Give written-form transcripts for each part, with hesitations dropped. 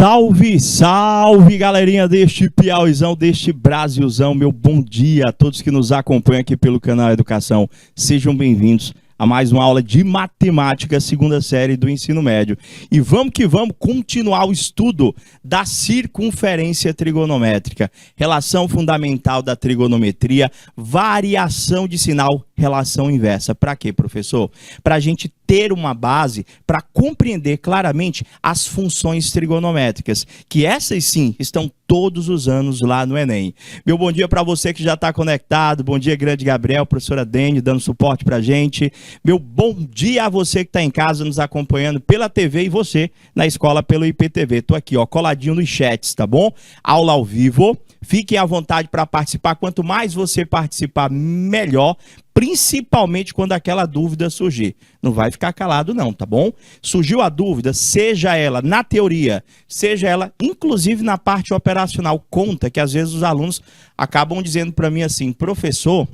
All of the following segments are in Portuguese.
Salve, salve, galerinha deste Piauizão, deste Brasilzão. Meu bom dia a todos que nos acompanham aqui pelo canal Educação. Sejam bem-vindos a mais uma aula de matemática, segunda série do ensino médio. E vamos que vamos continuar o estudo da circunferência trigonométrica, relação fundamental da trigonometria, variação de sinal, relação inversa. Para quê, professor? Para a gente ter uma base para compreender claramente as funções trigonométricas, que essas sim estão todos os anos lá no Enem. Meu bom dia para você que já está conectado, bom dia grande Gabriel, professora Dene dando suporte para a gente. Meu bom dia a você que está em casa nos acompanhando pela TV e você na escola pelo IPTV. Estou aqui, ó, coladinho nos chats, tá bom? Aula ao vivo. Fiquem à vontade para participar. Quanto mais você participar, melhor. Principalmente quando aquela dúvida surgir. Não vai ficar calado não, tá bom? Surgiu a dúvida, seja ela na teoria, seja ela inclusive na parte operacional. Conta que às vezes os alunos acabam dizendo para mim assim, professor,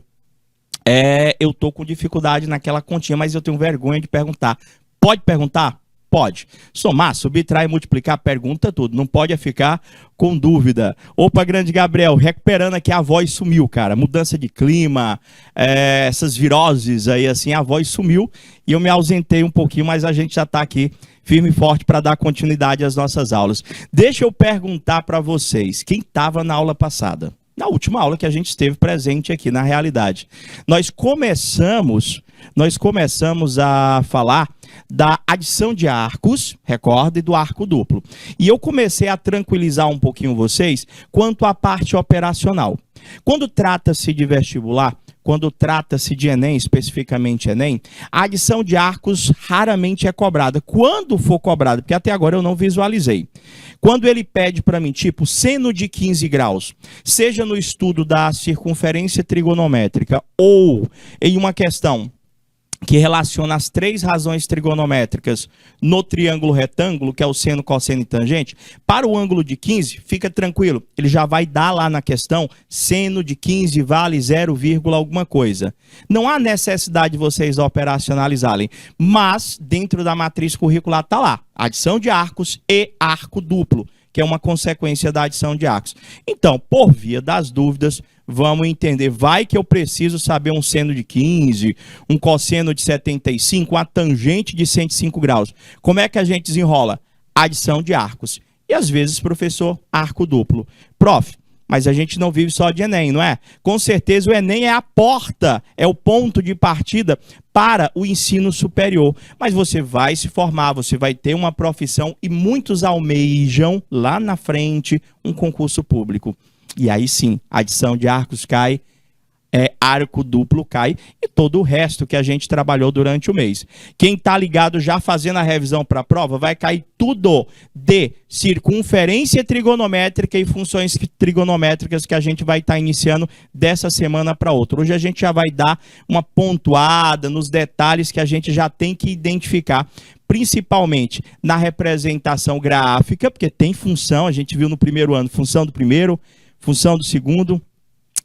eu tô com dificuldade naquela continha, mas eu tenho vergonha de perguntar. Pode perguntar? Pode. Somar, subtrair, multiplicar, pergunta tudo. Não pode ficar com dúvida. Opa, grande Gabriel, recuperando aqui, a voz sumiu, cara. Mudança de clima, essas viroses aí, assim, a voz sumiu. E eu me ausentei um pouquinho, mas a gente já está aqui firme e forte para dar continuidade às nossas aulas. Deixa eu perguntar para vocês, quem estava na aula passada? Na última aula que a gente esteve presente aqui, na realidade. Nós começamos a falar da adição de arcos, recorda, e do arco duplo. E eu comecei a tranquilizar um pouquinho vocês quanto à parte operacional. Quando trata-se de vestibular, quando trata-se de Enem, especificamente Enem, a adição de arcos raramente é cobrada. Quando for cobrada, porque até agora eu não visualizei. Quando ele pede para mim, tipo, seno de 15 graus, seja no estudo da circunferência trigonométrica ou em uma questão que relaciona as três razões trigonométricas no triângulo retângulo, que é o seno, cosseno e tangente, para o ângulo de 15, fica tranquilo, ele já vai dar lá na questão, seno de 15 vale 0, alguma coisa. Não há necessidade de vocês operacionalizarem, mas dentro da matriz curricular está lá, adição de arcos e arco duplo, que é uma consequência da adição de arcos. Então, por via das dúvidas, vamos entender, vai que eu preciso saber um seno de 15, um cosseno de 75, uma tangente de 105 graus. Como é que a gente desenrola? Adição de arcos. E às vezes, professor, arco duplo. Prof, mas a gente não vive só de Enem, não é? Com certeza o Enem é a porta, é o ponto de partida para o ensino superior. Mas você vai se formar, você vai ter uma profissão e muitos almejam lá na frente um concurso público. E aí sim, a adição de arcos cai, arco duplo cai e todo o resto que a gente trabalhou durante o mês. Quem está ligado já fazendo a revisão para a prova, vai cair tudo de circunferência trigonométrica e funções trigonométricas que a gente vai estar iniciando dessa semana para outra. Hoje a gente já vai dar uma pontuada nos detalhes que a gente já tem que identificar, principalmente na representação gráfica, porque tem função, a gente viu no primeiro ano, função do primeiro, função do segundo,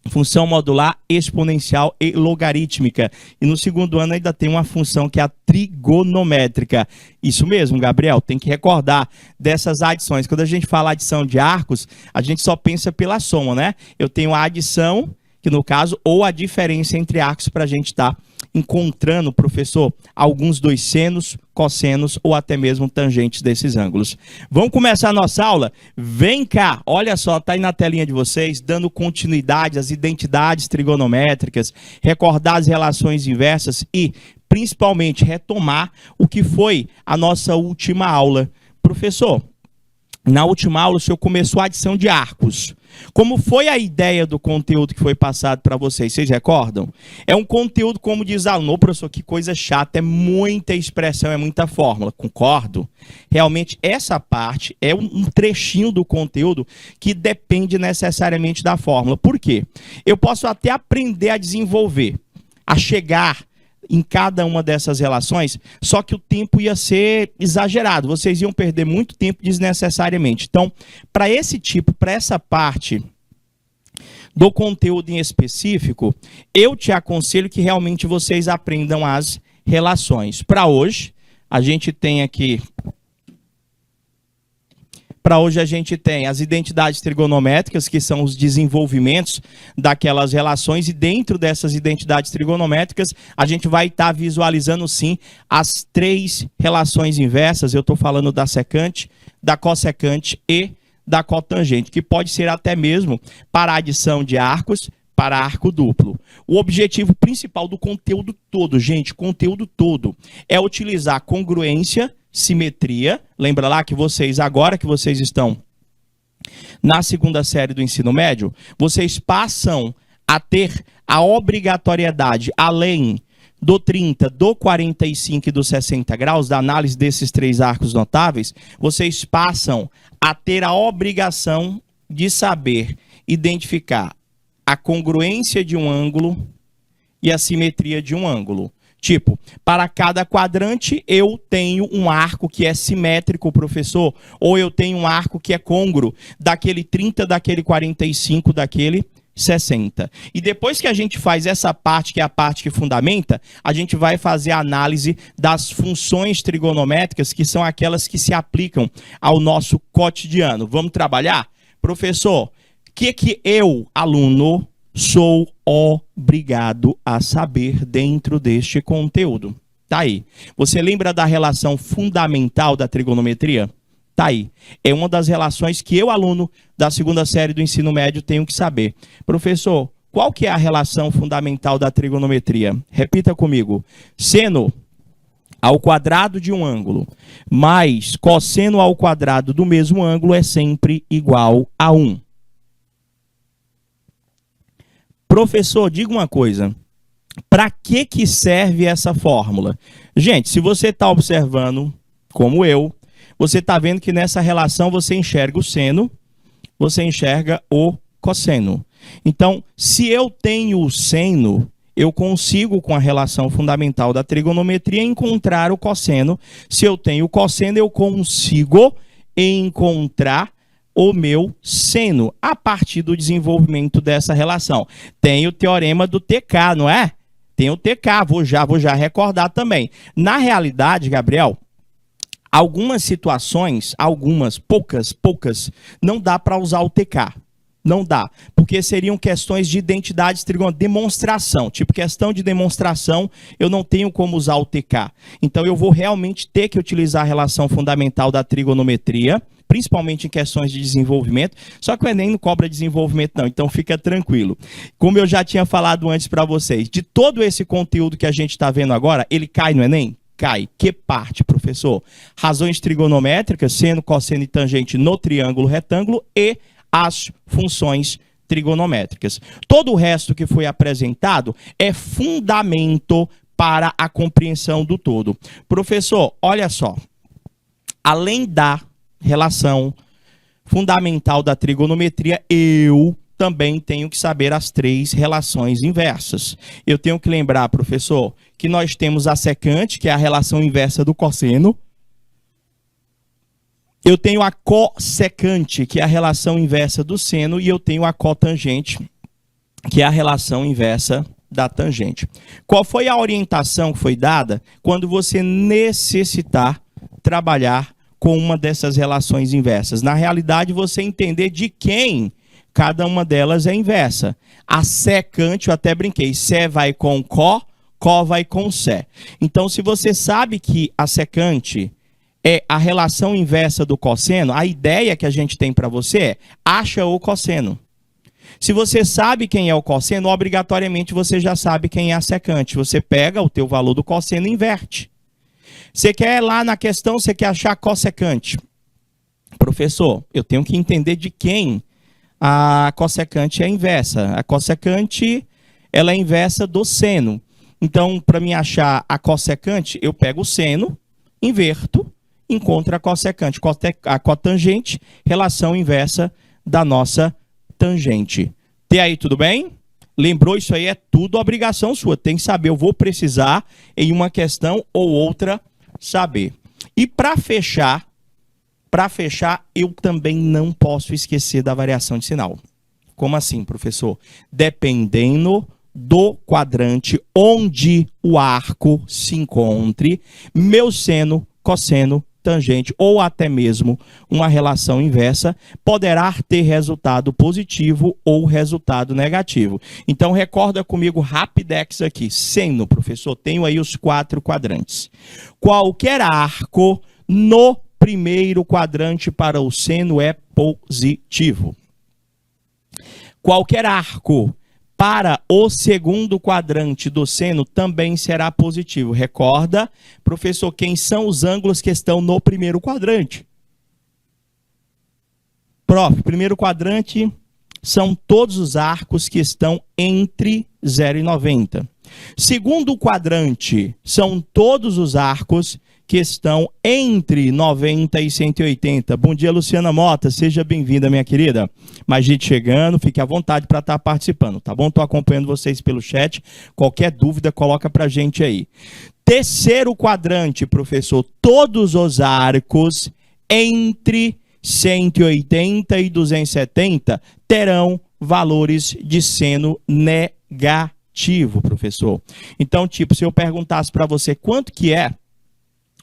função modular, exponencial e logarítmica. E no segundo ano ainda tem uma função que é a trigonométrica. Isso mesmo, Gabriel, tem que recordar dessas adições. Quando a gente fala adição de arcos, a gente só pensa pela soma, né? Eu tenho a adição, que no caso, ou a diferença entre arcos para a gente estar encontrando, professor, alguns dos senos, cossenos ou até mesmo tangentes desses ângulos. Vamos começar a nossa aula? Vem cá, olha só, tá aí na telinha de vocês, dando continuidade às identidades trigonométricas, recordar as relações inversas e, principalmente, retomar o que foi a nossa última aula. Professor, na última aula o senhor começou a adição de arcos. Como foi a ideia do conteúdo que foi passado para vocês? Vocês recordam? É um conteúdo, como diz aluno, professor, que coisa chata, é muita expressão, é muita fórmula. Concordo? Realmente, essa parte é um trechinho do conteúdo que depende necessariamente da fórmula. Por quê? Eu posso até aprender a desenvolver, a chegar em cada uma dessas relações, só que o tempo ia ser exagerado, vocês iam perder muito tempo desnecessariamente. Então, para essa parte do conteúdo em específico, eu te aconselho que realmente vocês aprendam as relações. Para hoje, a gente tem aqui Para hoje a gente tem as identidades trigonométricas, que são os desenvolvimentos daquelas relações, e dentro dessas identidades trigonométricas a gente vai estar visualizando sim as três relações inversas. Eu estou falando da secante, da cossecante e da cotangente, que pode ser até mesmo para a adição de arcos, para arco duplo. O objetivo principal do conteúdo todo, gente, conteúdo todo, é utilizar congruência, simetria. Lembra lá que vocês, agora que vocês estão na segunda série do ensino médio, vocês passam a ter a obrigatoriedade, além do 30, do 45 e do 60 graus, da análise desses três arcos notáveis, vocês passam a ter a obrigação de saber identificar a congruência de um ângulo e a simetria de um ângulo. Tipo, para cada quadrante eu tenho um arco que é simétrico, professor, ou eu tenho um arco que é côngruo, daquele 30, daquele 45, daquele 60. E depois que a gente faz essa parte, que é a parte que fundamenta, a gente vai fazer a análise das funções trigonométricas, que são aquelas que se aplicam ao nosso cotidiano. Vamos trabalhar? Professor, que eu, aluno, sou obrigado a saber dentro deste conteúdo? Tá aí. Você lembra da relação fundamental da trigonometria? Tá aí. É uma das relações que eu, aluno da segunda série do ensino médio, tenho que saber. Professor, qual que é a relação fundamental da trigonometria? Repita comigo. Seno ao quadrado de um ângulo mais cosseno ao quadrado do mesmo ângulo é sempre igual a 1. Professor, diga uma coisa. Para que serve essa fórmula? Gente, se você está observando, como eu, você está vendo que nessa relação você enxerga o seno, você enxerga o cosseno. Então, se eu tenho o seno, eu consigo, com a relação fundamental da trigonometria, encontrar o cosseno. Se eu tenho o cosseno, eu consigo encontrar o meu seno, a partir do desenvolvimento dessa relação. Tem o teorema do TK, não é? Tem o TK, vou já recordar também. Na realidade, Gabriel, algumas situações, poucas, não dá para usar o TK. Não dá, porque seriam questões de identidades trigonométricas, demonstração. Tipo, questão de demonstração, eu não tenho como usar o TK. Então, eu vou realmente ter que utilizar a relação fundamental da trigonometria, principalmente em questões de desenvolvimento. Só que o Enem não cobra desenvolvimento, não. Então, fica tranquilo. Como eu já tinha falado antes para vocês, de todo esse conteúdo que a gente está vendo agora, ele cai no Enem? Cai. Que parte, professor? Razões trigonométricas, seno, cosseno e tangente no triângulo retângulo e as funções trigonométricas. Todo o resto que foi apresentado é fundamento para a compreensão do todo. Professor, olha só. Além da relação fundamental da trigonometria, eu também tenho que saber as três relações inversas. Eu tenho que lembrar, professor, que nós temos a secante, que é a relação inversa do cosseno. Eu tenho a cossecante, que é a relação inversa do seno, e eu tenho a cotangente, que é a relação inversa da tangente. Qual foi a orientação que foi dada quando você necessitar trabalhar com uma dessas relações inversas? Na realidade, você entender de quem cada uma delas é inversa. A secante, eu até brinquei, sé vai com có vai com sé. Então, se você sabe que a secante é a relação inversa do cosseno, a ideia que a gente tem para você é, acha o cosseno. Se você sabe quem é o cosseno, obrigatoriamente você já sabe quem é a secante. Você pega o teu valor do cosseno e inverte. Você quer lá na questão, você quer achar a cossecante. Professor, eu tenho que entender de quem a cossecante é inversa. A cossecante, ela é inversa do seno. Então, para mim achar a cossecante, eu pego o seno, inverto, encontro a cossecante. A cotangente, relação inversa da nossa tangente. Até aí, tudo bem? Lembrou? Isso aí é tudo obrigação sua. Tem que saber, eu vou precisar em uma questão ou outra saber. E para fechar, eu também não posso esquecer da variação de sinal. Como assim, professor? Dependendo do quadrante onde o arco se encontre, meu seno, cosseno, tangente ou até mesmo uma relação inversa, poderá ter resultado positivo ou resultado negativo. Então, recorda comigo rapidex aqui. Seno, professor, tenho aí os 4 quadrantes. Qualquer arco no primeiro quadrante para o seno é positivo. Qualquer arco para o segundo quadrante do seno também será positivo. Recorda, professor, quem são os ângulos que estão no primeiro quadrante? Prof, primeiro quadrante são todos os arcos que estão entre 0 e 90. Segundo quadrante são todos os arcos que estão entre 90 e 180. Bom dia, Luciana Mota, seja bem-vinda, minha querida. Mais gente chegando, fique à vontade para estar participando, tá bom? Estou acompanhando vocês pelo chat, qualquer dúvida coloca para a gente aí. Terceiro quadrante, professor, todos os arcos entre 180 e 270 terão valores de seno negativo, professor. Então, tipo, se eu perguntasse para você quanto que é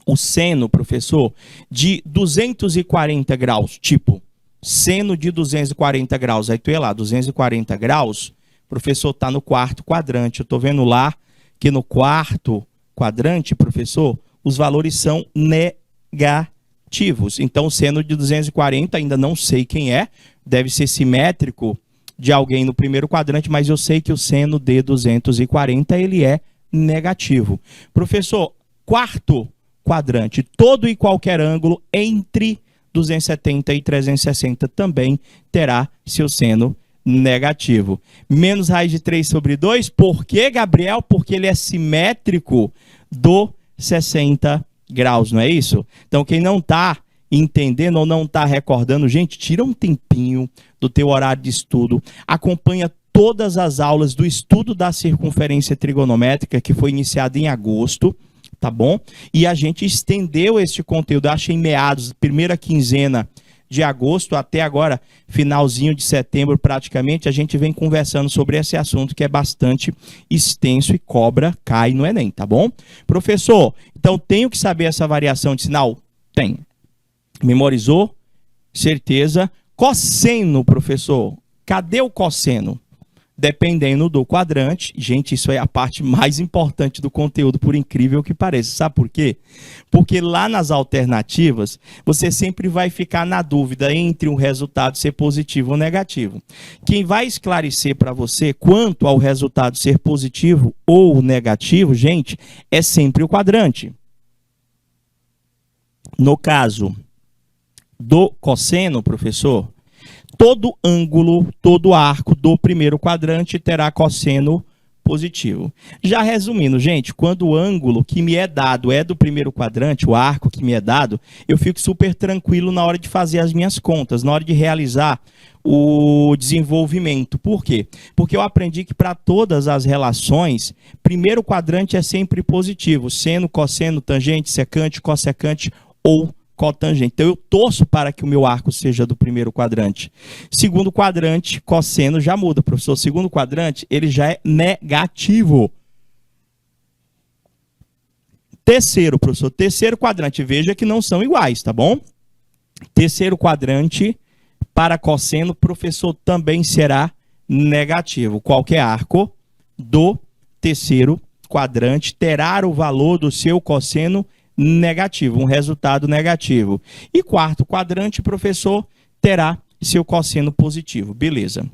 o seno, professor, de 240 graus, tipo, seno de 240 graus, aí tu ia lá, 240 graus, professor, está no quarto quadrante. Eu estou vendo lá que no quarto quadrante, professor, os valores são negativos. Então, o seno de 240, ainda não sei quem é, deve ser simétrico de alguém no primeiro quadrante, mas eu sei que o seno de 240, ele é negativo. Professor, quarto quadrante, todo e qualquer ângulo entre 270 e 360 também terá seu seno negativo. Menos raiz de 3 sobre 2, por quê, Gabriel? Porque ele é simétrico do 60 graus, não é isso? Então, quem não está entendendo ou não está recordando, gente, tira um tempinho do teu horário de estudo, acompanha todas as aulas do estudo da circunferência trigonométrica, que foi iniciado em agosto, tá bom? E a gente estendeu este conteúdo, acho em meados, primeira quinzena de agosto até agora, finalzinho de setembro praticamente, a gente vem conversando sobre esse assunto que é bastante extenso e cai no Enem, tá bom? Professor, então tenho que saber essa variação de sinal? Tem. Memorizou? Certeza. Cosseno, professor. Cadê o cosseno? Dependendo do quadrante, gente, isso é a parte mais importante do conteúdo, por incrível que pareça. Sabe por quê? Porque lá nas alternativas, você sempre vai ficar na dúvida entre um resultado ser positivo ou negativo. Quem vai esclarecer para você quanto ao resultado ser positivo ou negativo, gente, é sempre o quadrante. No caso do cosseno, professor, todo ângulo, todo arco do primeiro quadrante terá cosseno positivo. Já resumindo, gente, quando o ângulo que me é dado é do primeiro quadrante, o arco que me é dado, eu fico super tranquilo na hora de fazer as minhas contas, na hora de realizar o desenvolvimento. Por quê? Porque eu aprendi que para todas as relações, primeiro quadrante é sempre positivo, seno, cosseno, tangente, secante, cossecante ou cotangente. Então, eu torço para que o meu arco seja do primeiro quadrante. Segundo quadrante, cosseno já muda, professor. Segundo quadrante, ele já é negativo. Terceiro, professor. Terceiro quadrante, veja que não são iguais, tá bom? Terceiro quadrante, para cosseno, professor, também será negativo. Qualquer arco do terceiro quadrante terá o valor do seu cosseno negativo, um resultado negativo. E quarto quadrante, professor, terá seu cosseno positivo. Beleza.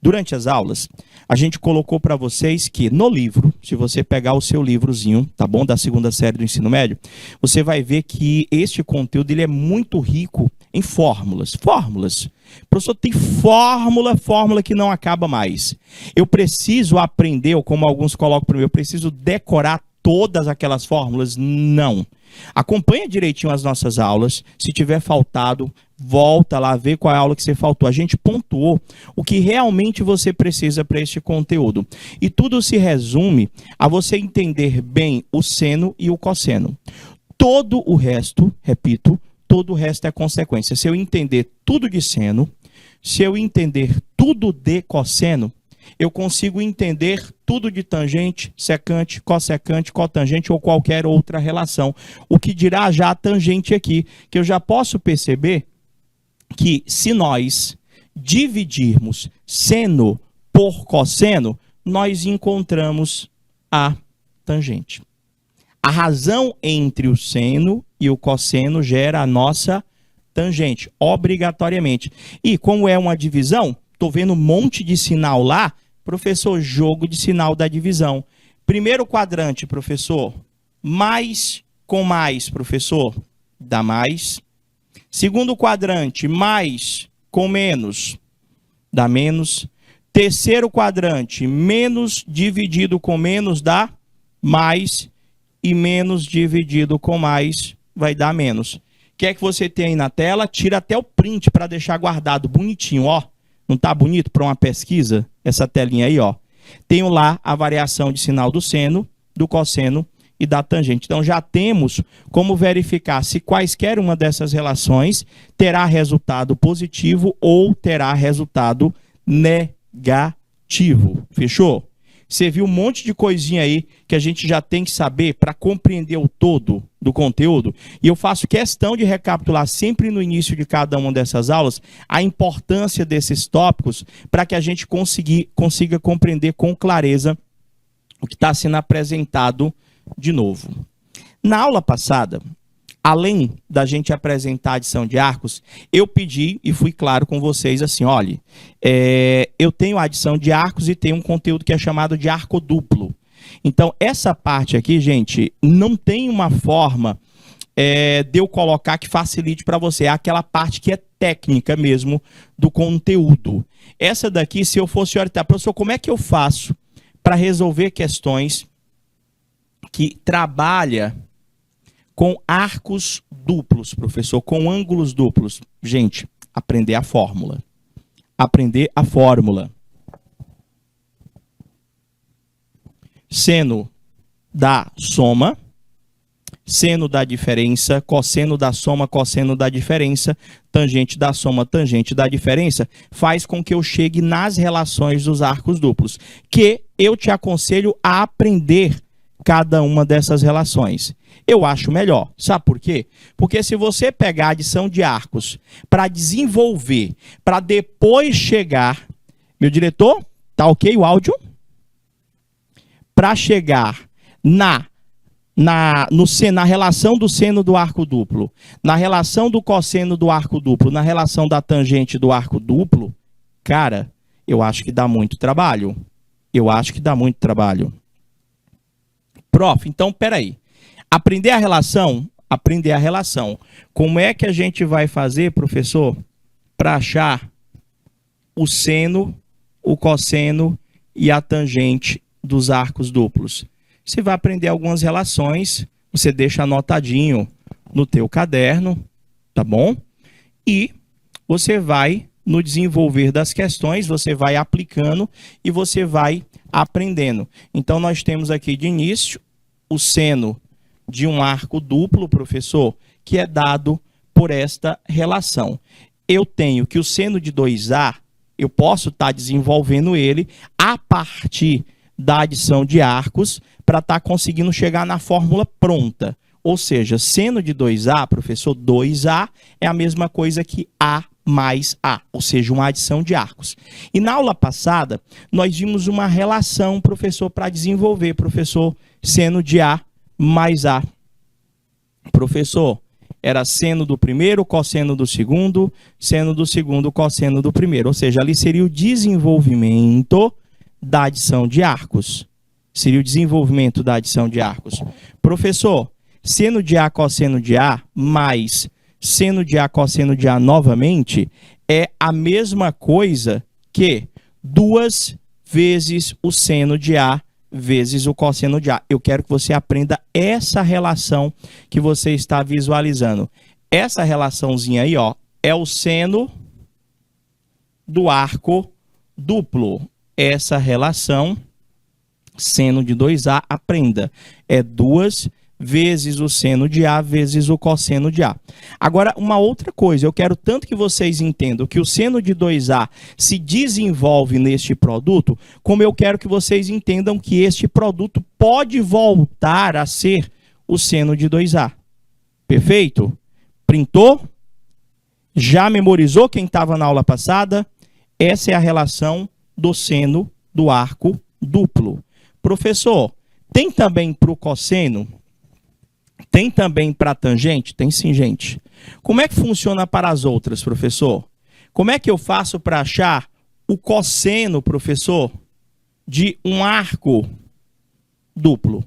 Durante as aulas, a gente colocou para vocês que no livro, se você pegar o seu livrozinho, tá bom, da segunda série do ensino médio, você vai ver que este conteúdo ele é muito rico em fórmulas. Fórmulas. Professor, tem fórmula que não acaba mais. Eu preciso aprender, ou como alguns colocam para mim, eu preciso decorar todas aquelas fórmulas? Não. Acompanha direitinho as nossas aulas. Se tiver faltado, volta lá, vê qual é a aula que você faltou. A gente pontuou o que realmente você precisa para este conteúdo. E tudo se resume a você entender bem o seno e o cosseno. Todo o resto, repito, todo o resto é consequência. Se eu entender tudo de seno, se eu entender tudo de cosseno, eu consigo entender tudo de tangente, secante, cossecante, cotangente ou qualquer outra relação. O que dirá já a tangente aqui, que eu já posso perceber que se nós dividirmos seno por cosseno, nós encontramos a tangente. A razão entre o seno e o cosseno gera a nossa tangente, obrigatoriamente. E como é uma divisão, estou vendo um monte de sinal lá, professor, jogo de sinal da divisão. Primeiro quadrante, professor, mais com mais, professor, dá mais. Segundo quadrante, mais com menos, dá menos. Terceiro quadrante, menos dividido com menos dá mais. E menos dividido com mais vai dar menos. O que é que você tem aí na tela? Tira até o print para deixar guardado bonitinho, ó. Não tá bonito para uma pesquisa? Essa telinha aí, ó. Tenho lá a variação de sinal do seno, do cosseno e da tangente. Então já temos como verificar se quaisquer uma dessas relações terá resultado positivo ou terá resultado negativo. Fechou? Você viu um monte de coisinha aí que a gente já tem que saber para compreender o todo do conteúdo. E eu faço questão de recapitular sempre no início de cada uma dessas aulas a importância desses tópicos para que a gente consiga compreender com clareza o que está sendo apresentado de novo. Na aula passada, além da gente apresentar a adição de arcos, eu pedi e fui claro com vocês assim, olha, eu tenho a adição de arcos e tenho um conteúdo que é chamado de arco duplo. Então, essa parte aqui, gente, não tem uma forma de eu colocar que facilite para você. É aquela parte que é técnica mesmo do conteúdo. Essa daqui, se eu fosse orientar, professor, como é que eu faço para resolver questões que trabalha com arcos duplos, professor, com ângulos duplos? Gente, aprender a fórmula. Aprender a fórmula. Seno da soma, seno da diferença, cosseno da soma, cosseno da diferença, tangente da soma, tangente da diferença, faz com que eu chegue nas relações dos arcos duplos, que eu te aconselho a aprender cada uma dessas relações. Eu acho melhor. Sabe por quê? Porque se você pegar a adição de arcos para desenvolver, para depois chegar... Meu diretor, tá ok o áudio? Para chegar na relação do seno do arco duplo, na relação do cosseno do arco duplo, na relação da tangente do arco duplo, cara, eu acho que dá muito trabalho. Eu acho que dá muito trabalho. Prof, então, peraí. Aprender a relação? Aprender a relação. Como é que a gente vai fazer, professor, para achar o seno, o cosseno e a tangente dos arcos duplos? Você vai aprender algumas relações, você deixa anotadinho no teu caderno, tá bom? E você vai, no desenvolver das questões, você vai aplicando e você vai aprendendo. Então, nós temos aqui de início o seno de um arco duplo, professor, que é dado por esta relação. Eu tenho que o seno de 2A, eu posso estar desenvolvendo ele a partir da adição de arcos para estar conseguindo chegar na fórmula pronta. Ou seja, seno de 2A, professor, 2A é a mesma coisa que A mais A, ou seja, uma adição de arcos. E na aula passada, nós vimos uma relação, professor, para desenvolver, professor, seno de A mais A. Professor, era seno do primeiro, cosseno do segundo, seno do segundo, cosseno do primeiro. Ou seja, ali seria o desenvolvimento da adição de arcos. Seria o desenvolvimento da adição de arcos. Professor, seno de A, cosseno de A, mais seno de A, cosseno de A novamente, é a mesma coisa que 2 vezes o seno de A vezes o cosseno de A. Eu quero que você aprenda essa relação que você está visualizando. Essa relaçãozinha aí, ó, é o seno do arco duplo. Essa relação, seno de 2A, aprenda, é 2 vezes o seno de A vezes o cosseno de A. Agora, uma outra coisa, eu quero tanto que vocês entendam que o seno de 2A se desenvolve neste produto, como eu quero que vocês entendam que este produto pode voltar a ser o seno de 2A. Perfeito? Printou? Já memorizou quem estava na aula passada? Essa é a relação do seno do arco duplo. Professor, tem também para o cosseno? Tem também para a tangente? Tem sim, gente. Como é que funciona para as outras, professor? Como é que eu faço para achar o cosseno, professor, de um arco duplo?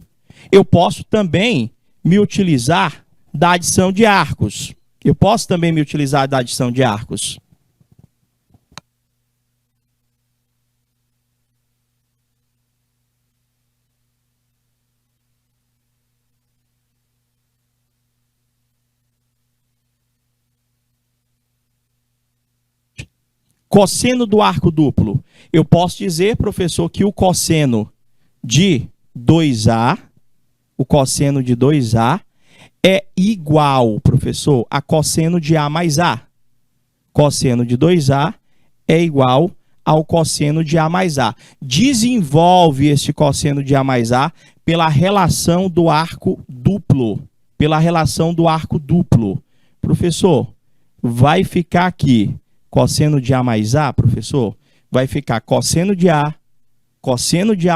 Eu posso também me utilizar da adição de arcos. Eu posso também me utilizar da adição de arcos. Cosseno do arco duplo. Eu posso dizer, professor, que o cosseno de 2A, é igual, professor, a cosseno de A mais A. Cosseno de 2A é igual ao cosseno de A mais A. Desenvolve este cosseno de A mais A pela relação do arco duplo. Pela relação do arco duplo. Professor, vai ficar aqui cosseno de A mais A, professor? Vai ficar cosseno de A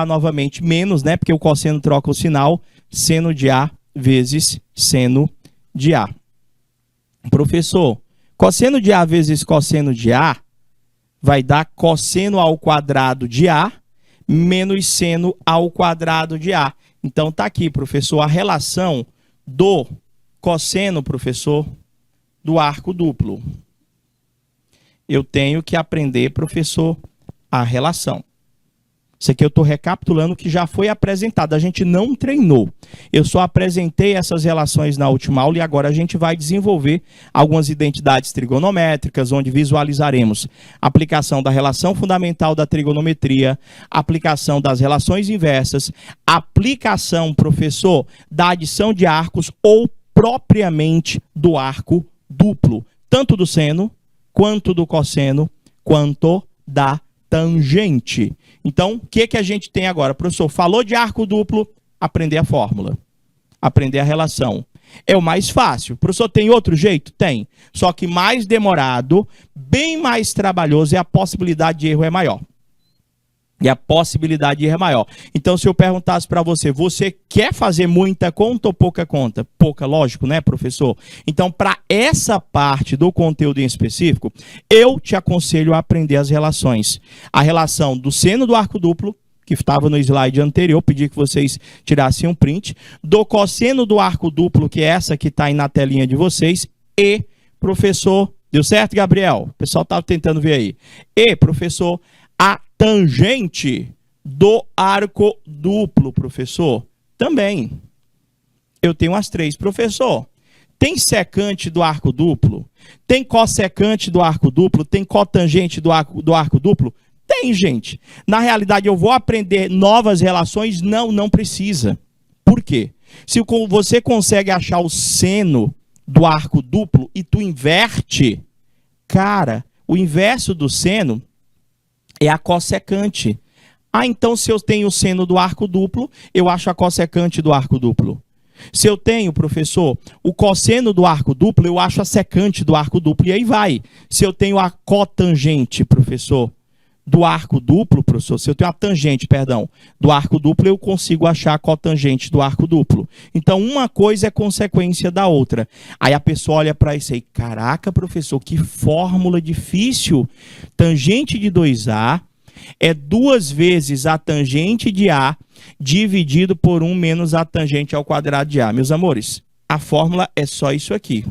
novamente, menos, né? Porque o cosseno troca o sinal, seno de A vezes seno de A. Professor, cosseno de A vezes cosseno de A vai dar cosseno ao quadrado de A menos seno ao quadrado de A. Então tá aqui, professor, a relação do cosseno, professor, do arco duplo. Eu tenho que aprender, professor, a relação. Isso aqui eu estou recapitulando o que já foi apresentado. A gente não treinou. Eu só apresentei essas relações na última aula e agora a gente vai desenvolver algumas identidades trigonométricas, onde visualizaremos a aplicação da relação fundamental da trigonometria, aplicação das relações inversas, aplicação, professor, da adição de arcos ou propriamente do arco duplo, tanto do seno, quanto do cosseno, quanto da tangente. Então, o que a gente tem agora? Professor, falou de arco duplo, aprender a fórmula, aprender a relação. É o mais fácil. Professor, tem outro jeito? Tem. Só que mais demorado, bem mais trabalhoso e a possibilidade de erro é maior. Então, se eu perguntasse para você, você quer fazer muita conta ou pouca conta? Pouca, lógico, né, professor? Então, para essa parte do conteúdo em específico, eu te aconselho a aprender as relações. A relação do seno do arco duplo, que estava no slide anterior, pedi que vocês tirassem um print, do cosseno do arco duplo, que é essa que está aí na telinha de vocês, e, professor, deu certo, Gabriel? O pessoal estava tentando ver aí. E, professor, a tangente do arco duplo, professor, também. Eu tenho as três. Professor, tem secante do arco duplo? Tem cossecante do arco duplo? Tem cotangente do arco duplo? Tem, gente. Na realidade, eu vou aprender novas relações? Não precisa. Por quê? Se você consegue achar o seno do arco duplo e tu inverte, cara, o inverso do seno é a cossecante. Ah, então se eu tenho o seno do arco duplo, eu acho a cossecante do arco duplo. Se eu tenho, professor, o cosseno do arco duplo, eu acho a secante do arco duplo. E aí vai. Se eu tenho a cotangente, professor, do arco duplo, professor, se eu tenho a tangente, perdão, do arco duplo, eu consigo achar a cotangente do arco duplo. Então, uma coisa é consequência da outra. Aí a pessoa olha para isso aí, caraca, professor, que fórmula difícil. Tangente de 2A é 2 vezes a tangente de A dividido por 1 menos a tangente ao quadrado de A. Meus amores, a fórmula é só isso aqui.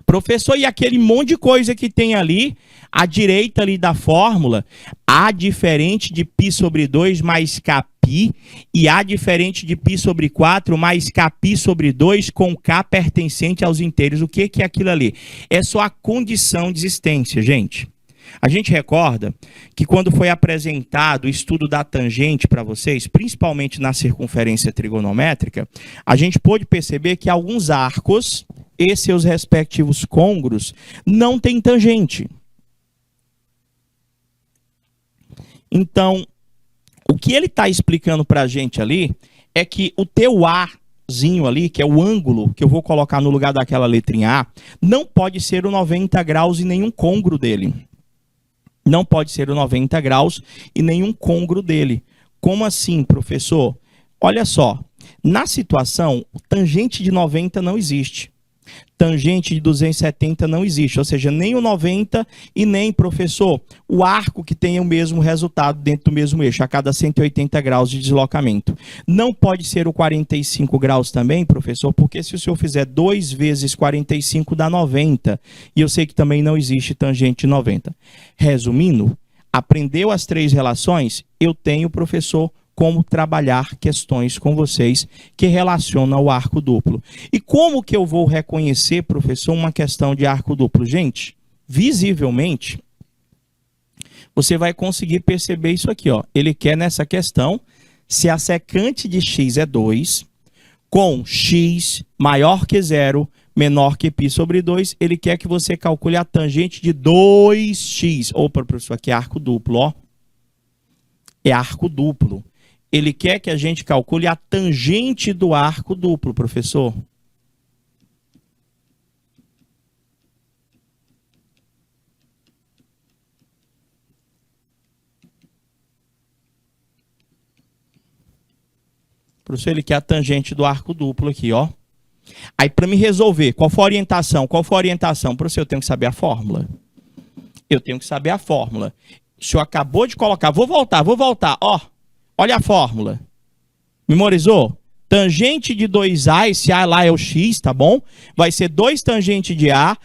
Professor, e aquele monte de coisa que tem ali, à direita ali da fórmula, A diferente de π sobre 2 mais kπ, e A diferente de π sobre 4 mais kπ sobre 2 com K pertencente aos inteiros. O que é aquilo ali? É só a condição de existência, gente. A gente recorda que quando foi apresentado o estudo da tangente para vocês, principalmente na circunferência trigonométrica, a gente pôde perceber que alguns arcos e seus respectivos côngruos não têm tangente. Então, o que ele está explicando para a gente ali é que o teu Azinho ali, que é o ângulo que eu vou colocar no lugar daquela letrinha A, não pode ser o 90 graus e nenhum côngruo dele. Não pode ser o 90 graus e nenhum côngruo dele. Como assim, professor? Olha só, na situação, tangente de 90 não existe. Tangente de 270 não existe, ou seja, nem o 90 e nem, professor, o arco que tenha o mesmo resultado dentro do mesmo eixo, a cada 180 graus de deslocamento. Não pode ser o 45 graus também, professor, porque se o senhor fizer 2 vezes 45 dá 90, e eu sei que também não existe tangente de 90. Resumindo, aprendeu as 3 relações? Eu tenho, professor, como trabalhar questões com vocês que relacionam ao arco duplo. E como que eu vou reconhecer, professor, uma questão de arco duplo? Gente, visivelmente, você vai conseguir perceber isso aqui, ó. Ele quer nessa questão, se a secante de x é 2, com x maior que 0, menor que π sobre 2, ele quer que você calcule a tangente de 2x. Opa, professor, aqui é arco duplo, ó. É arco duplo. Ele quer que a gente calcule a tangente do arco duplo, professor. Professor, ele quer a tangente do arco duplo aqui, ó. Aí, para me resolver, qual foi a orientação? Qual foi a orientação? Professor, eu tenho que saber a fórmula. Eu tenho que saber a fórmula. O senhor acabou de colocar. Vou voltar, ó. Olha a fórmula. Memorizou? Tangente de 2A, esse A lá é o x, tá bom? Vai ser 2 tangente de A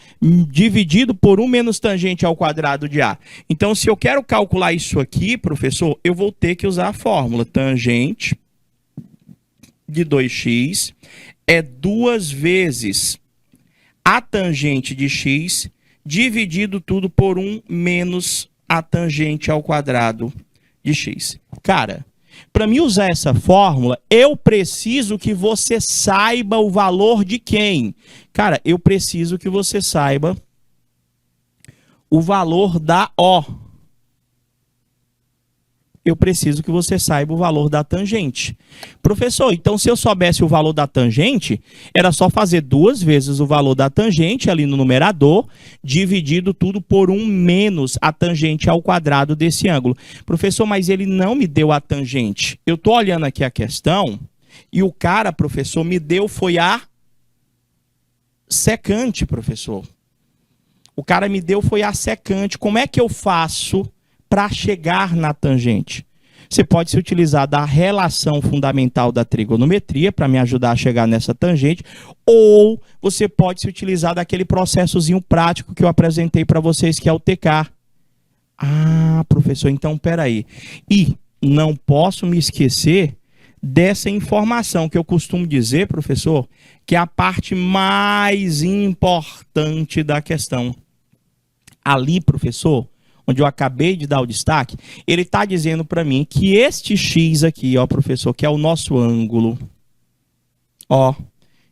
dividido por 1 menos tangente ao quadrado de A. Então, se eu quero calcular isso aqui, professor, eu vou ter que usar a fórmula. Tangente de 2x é 2 vezes a tangente de x dividido tudo por 1 menos a tangente ao quadrado de x. Cara, para mim usar essa fórmula, eu preciso que você saiba o valor de quem? Cara, eu preciso que você saiba o valor da O. Eu preciso que você saiba o valor da tangente. Professor, então se eu soubesse o valor da tangente, era só fazer 2 vezes o valor da tangente ali no numerador, dividido tudo por 1 menos a tangente ao quadrado desse ângulo. Professor, mas ele não me deu a tangente. Eu estou olhando aqui a questão e o cara, professor, me deu foi a secante, professor. O cara me deu foi a secante. Como é que eu faço para chegar na tangente? Você pode se utilizar da relação fundamental da trigonometria para me ajudar a chegar nessa tangente, ou você pode se utilizar daquele processozinho prático que eu apresentei para vocês, que é o TK. Ah, professor, então peraí. E não posso me esquecer dessa informação que eu costumo dizer, professor, que é a parte mais importante da questão. Ali, professor, onde eu acabei de dar o destaque, ele está dizendo para mim que este x aqui, ó, professor, que é o nosso ângulo, ó,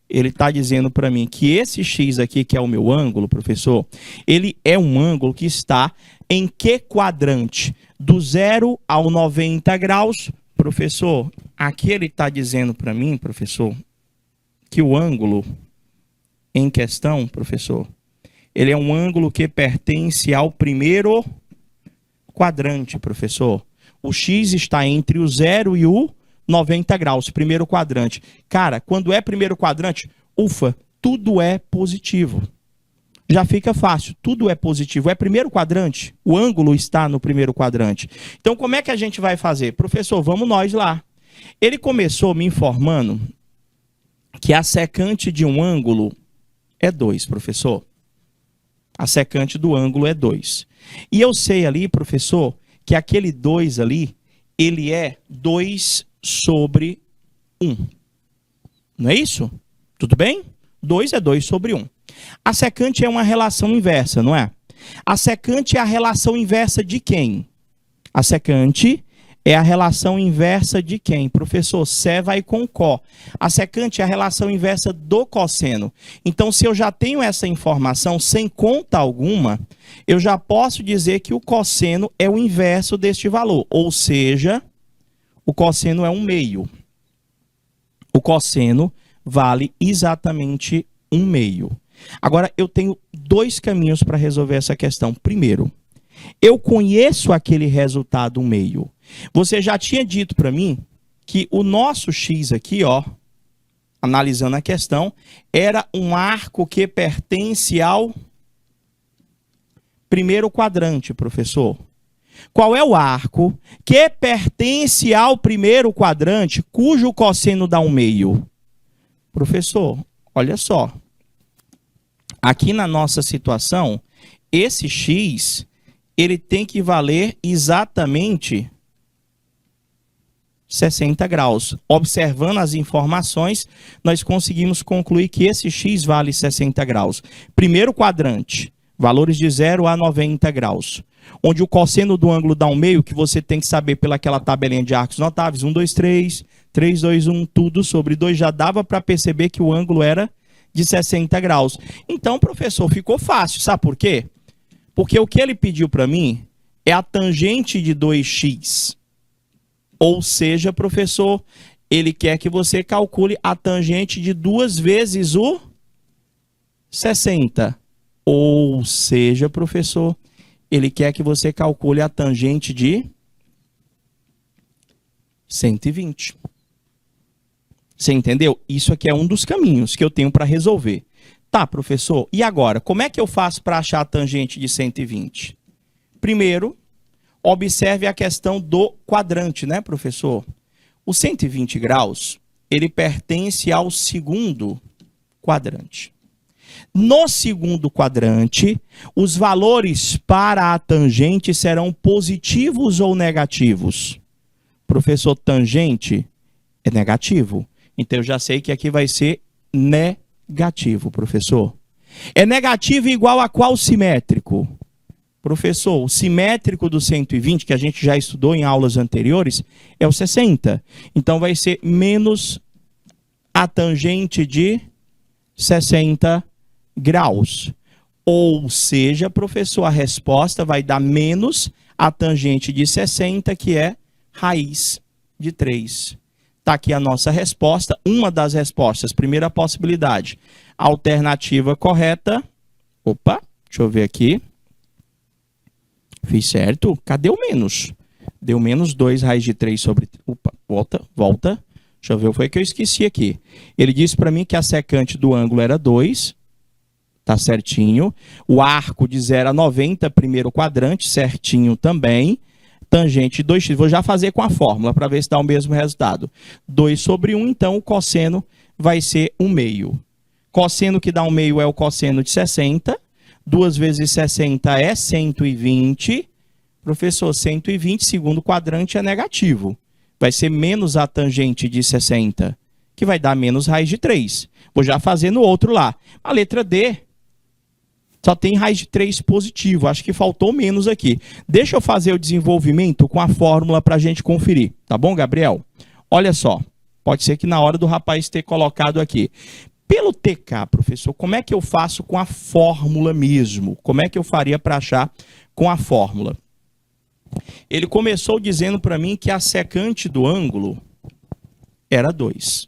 ele está dizendo para mim que esse x aqui, que é o meu ângulo, professor, ele é um ângulo que está em que quadrante? Do 0 ao 90 graus, professor, aqui ele está dizendo para mim, professor, que o ângulo em questão, professor, ele é um ângulo que pertence ao primeiro quadrante, professor. O x está entre o 0 e o 90 graus, primeiro quadrante. Cara, quando é primeiro quadrante, ufa, tudo é positivo. Já fica fácil, tudo é positivo. É primeiro quadrante, o ângulo está no primeiro quadrante. Então, como é que a gente vai fazer? Professor, vamos nós lá. Ele começou me informando que a secante de um ângulo é 2, professor. A secante do ângulo é 2. E eu sei ali, professor, que aquele 2 ali, ele é 2 sobre 1. Não é isso? Tudo bem? 2 é 2 sobre 1. A secante é uma relação inversa, não é? A secante é a relação inversa de quem? A secante é a relação inversa de quem? Professor, Sé vai com Có. A secante é a relação inversa do cosseno. Então, se eu já tenho essa informação sem conta alguma, eu já posso dizer que o cosseno é o inverso deste valor. Ou seja, o cosseno é 1/2. O cosseno vale exatamente 1/2. Agora, eu tenho dois caminhos para resolver essa questão. Primeiro, eu conheço aquele resultado 1/2. Você já tinha dito para mim que o nosso x aqui, ó, analisando a questão, era um arco que pertence ao primeiro quadrante, professor. Qual é o arco que pertence ao primeiro quadrante, cujo cosseno dá 1/2? Professor, olha só. Aqui na nossa situação, esse x, ele tem que valer exatamente 60 graus. Observando as informações, nós conseguimos concluir que esse x vale 60 graus. Primeiro quadrante, valores de 0 a 90 graus. Onde o cosseno do ângulo dá 1/2, que você tem que saber pelaquela tabelinha de arcos notáveis, 1, 2, 3, 3, 2, 1, tudo sobre 2, já dava para perceber que o ângulo era de 60 graus. Então, professor, ficou fácil. Sabe por quê? Porque o que ele pediu para mim é a tangente de 2x. Ou seja, professor, ele quer que você calcule a tangente de 2 vezes o 60. Ou seja, professor, ele quer que você calcule a tangente de 120. Você entendeu? Isso aqui é um dos caminhos que eu tenho para resolver. Tá, professor, e agora? Como é que eu faço para achar a tangente de 120? Primeiro, observe a questão do quadrante, né, professor? O 120 graus, ele pertence ao segundo quadrante. No segundo quadrante, os valores para a tangente serão positivos ou negativos? Professor, tangente é negativo. Então, eu já sei que aqui vai ser negativo, professor. É negativo igual a qual simétrico? Professor, o simétrico do 120, que a gente já estudou em aulas anteriores, é o 60. Então, vai ser menos a tangente de 60 graus. Ou seja, professor, a resposta vai dar menos a tangente de 60, que é raiz de 3. Está aqui a nossa resposta, uma das respostas. Primeira possibilidade, alternativa correta. Opa, deixa eu ver aqui. Fiz certo? Cadê o menos? Deu menos 2 raiz de 3 sobre... Opa, volta. Deixa eu ver, foi que eu esqueci aqui. Ele disse para mim que a secante do ângulo era 2. Tá certinho. O arco de 0 a 90, primeiro quadrante, certinho também. Tangente de 2x. Vou já fazer com a fórmula para ver se dá o mesmo resultado. 2 sobre 1, então o cosseno vai ser 1/2. Cosseno que dá 1/2 é o cosseno de 60. 2 vezes 60 é 120. Professor, 120, segundo quadrante, é negativo. Vai ser menos a tangente de 60, que vai dar menos raiz de 3. Vou já fazer no outro lá. A letra D só tem raiz de 3 positivo. Acho que faltou menos aqui. Deixa eu fazer o desenvolvimento com a fórmula para a gente conferir. Tá bom, Gabriel? Olha só. Pode ser que na hora do rapaz ter colocado aqui. Pelo TK, professor, como é que eu faço com a fórmula mesmo? Como é que eu faria para achar com a fórmula? Ele começou dizendo para mim que a secante do ângulo era 2.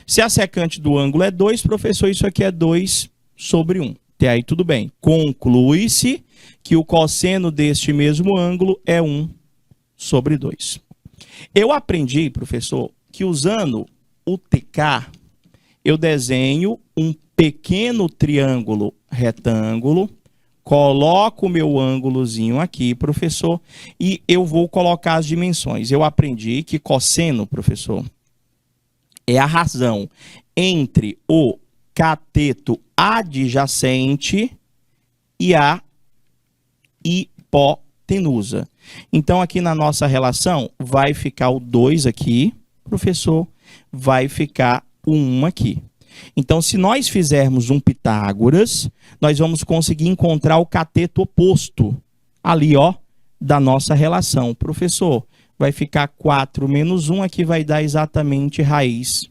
Se a secante do ângulo é 2, professor, isso aqui é 2 sobre 1. Até aí tudo bem. Conclui-se que o cosseno deste mesmo ângulo é 1 sobre 2. Eu aprendi, professor, que usando o TK, eu desenho um pequeno triângulo retângulo, coloco o meu ângulozinho aqui, professor, e eu vou colocar as dimensões. Eu aprendi que cosseno, professor, é a razão entre o cateto adjacente e a hipotenusa. Então, aqui na nossa relação, vai ficar o 2 aqui, professor, vai ficar o 1 aqui. Então, se nós fizermos um Pitágoras, nós vamos conseguir encontrar o cateto oposto ali, ó, da nossa relação. Professor, vai ficar 4 menos 1, aqui vai dar exatamente raiz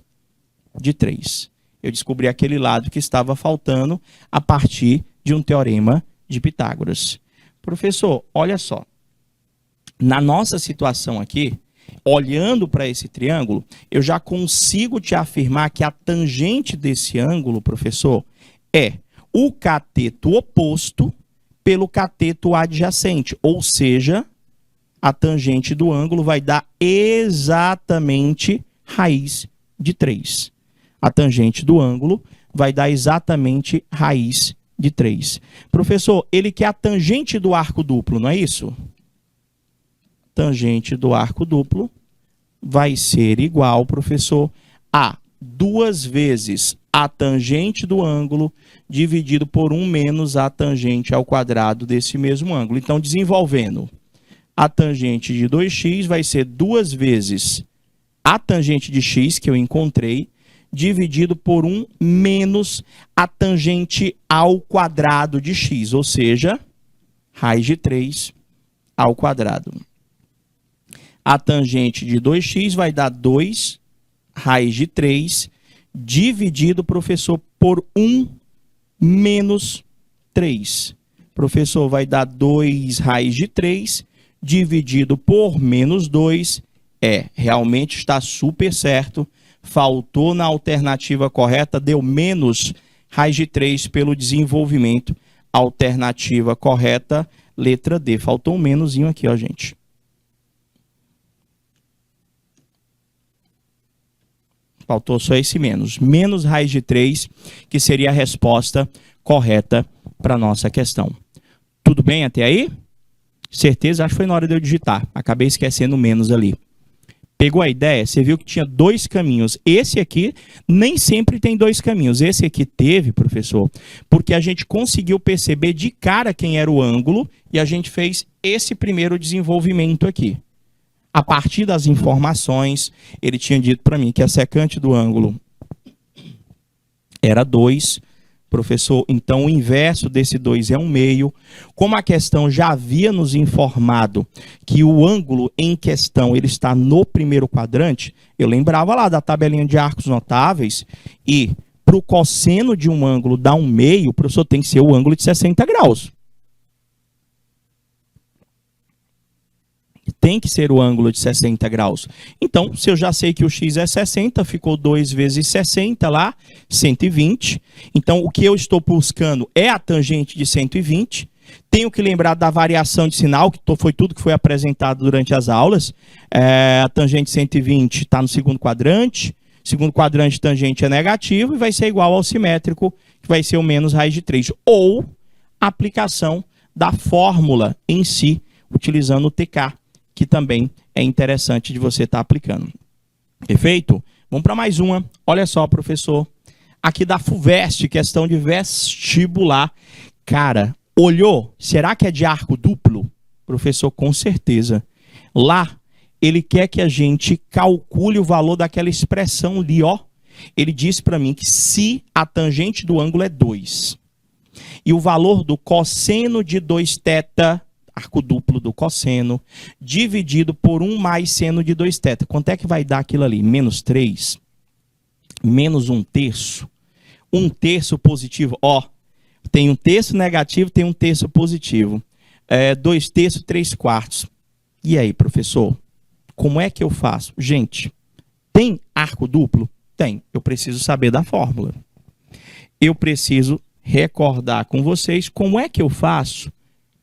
de 3. Eu descobri aquele lado que estava faltando a partir de um teorema de Pitágoras. Professor, olha só. Na nossa situação aqui, olhando para esse triângulo, eu já consigo te afirmar que a tangente desse ângulo, professor, é o cateto oposto pelo cateto adjacente. Ou seja, a tangente do ângulo vai dar exatamente raiz de 3. A tangente do ângulo vai dar exatamente raiz de 3. Professor, ele quer a tangente do arco duplo, não é isso? Tangente do arco duplo vai ser igual, professor, a 2 vezes a tangente do ângulo dividido por 1 menos a tangente ao quadrado desse mesmo ângulo. Então, desenvolvendo, a tangente de 2x vai ser 2 vezes a tangente de x, que eu encontrei, dividido por 1 menos a tangente ao quadrado de x, ou seja, raiz de 3 ao quadrado. A tangente de 2x vai dar 2 raiz de 3 dividido, professor, por 1 menos 3. Professor, vai dar 2 raiz de 3 dividido por menos 2. Realmente está super certo. Faltou na alternativa correta, deu menos raiz de 3 pelo desenvolvimento. Alternativa correta, letra D. Faltou um menosinho aqui, ó, gente. Faltou só esse menos. Menos raiz de 3, que seria a resposta correta para a nossa questão. Tudo bem até aí? Certeza? Acho que foi na hora de eu digitar. Acabei esquecendo o menos ali. Pegou a ideia? Você viu que tinha 2 caminhos. Esse aqui nem sempre tem 2 caminhos. Esse aqui teve, professor, porque a gente conseguiu perceber de cara quem era o ângulo e a gente fez esse primeiro desenvolvimento aqui. A partir das informações, ele tinha dito para mim que a secante do ângulo era 2. Professor, então o inverso desse 2 é 1 meio. Como a questão já havia nos informado que o ângulo em questão ele está no primeiro quadrante, eu lembrava lá da tabelinha de arcos notáveis e para o cosseno de um ângulo dar 1 meio, professor, tem que ser o ângulo de 60 graus. Tem que ser o ângulo de 60 graus. Então, se eu já sei que o x é 60, ficou 2 vezes 60 lá, 120. Então, o que eu estou buscando é a tangente de 120. Tenho que lembrar da variação de sinal, que foi tudo que foi apresentado durante as aulas. A tangente de 120 está no segundo quadrante. Segundo quadrante, tangente é negativo e vai ser igual ao simétrico, que vai ser o menos raiz de 3. Ou a aplicação da fórmula em si, utilizando o TK, que também é interessante de você estar aplicando. Perfeito? Vamos para mais uma. Olha só, professor. Aqui da FUVEST, questão de vestibular. Cara, olhou? Será que é de arco duplo? Professor, com certeza. Lá, ele quer que a gente calcule o valor daquela expressão ali, ó. Ele disse para mim que se a tangente do ângulo é 2 e o valor do cosseno de 2θ, arco duplo do cosseno, dividido por 1 mais seno de 2θ. Quanto é que vai dar aquilo ali? Menos 3, menos 1/3. 1/3 positivo, ó. Tem 1/3 negativo, tem 1/3 positivo. 2/3, 3/4. E aí, professor? Como é que eu faço? Gente, tem arco duplo? Tem. Eu preciso saber da fórmula. Eu preciso recordar com vocês como é que eu faço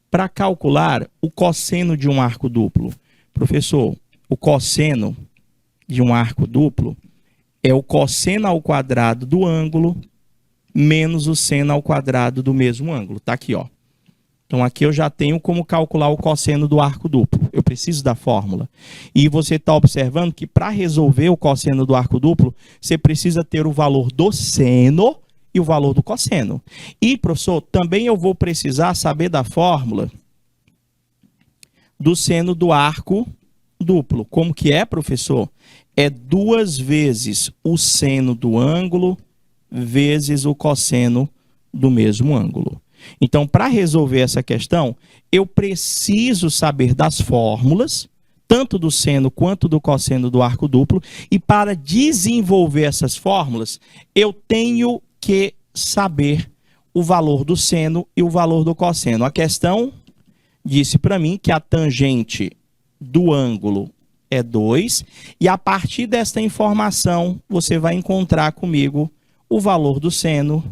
para calcular o cosseno de um arco duplo. Professor, o cosseno de um arco duplo é o cosseno ao quadrado do ângulo menos o seno ao quadrado do mesmo ângulo. Tá aqui, ó. Então aqui eu já tenho como calcular o cosseno do arco duplo. Eu preciso da fórmula. E você está observando que para resolver o cosseno do arco duplo, você precisa ter o valor do seno e o valor do cosseno. E, professor, também eu vou precisar saber da fórmula do seno do arco duplo. Como que é, professor? É 2 vezes o seno do ângulo vezes o cosseno do mesmo ângulo. Então, para resolver essa questão, eu preciso saber das fórmulas, tanto do seno quanto do cosseno do arco duplo, e para desenvolver essas fórmulas, eu tenho que saber o valor do seno e o valor do cosseno. A questão disse para mim que a tangente do ângulo é 2, e a partir desta informação, você vai encontrar comigo o valor do seno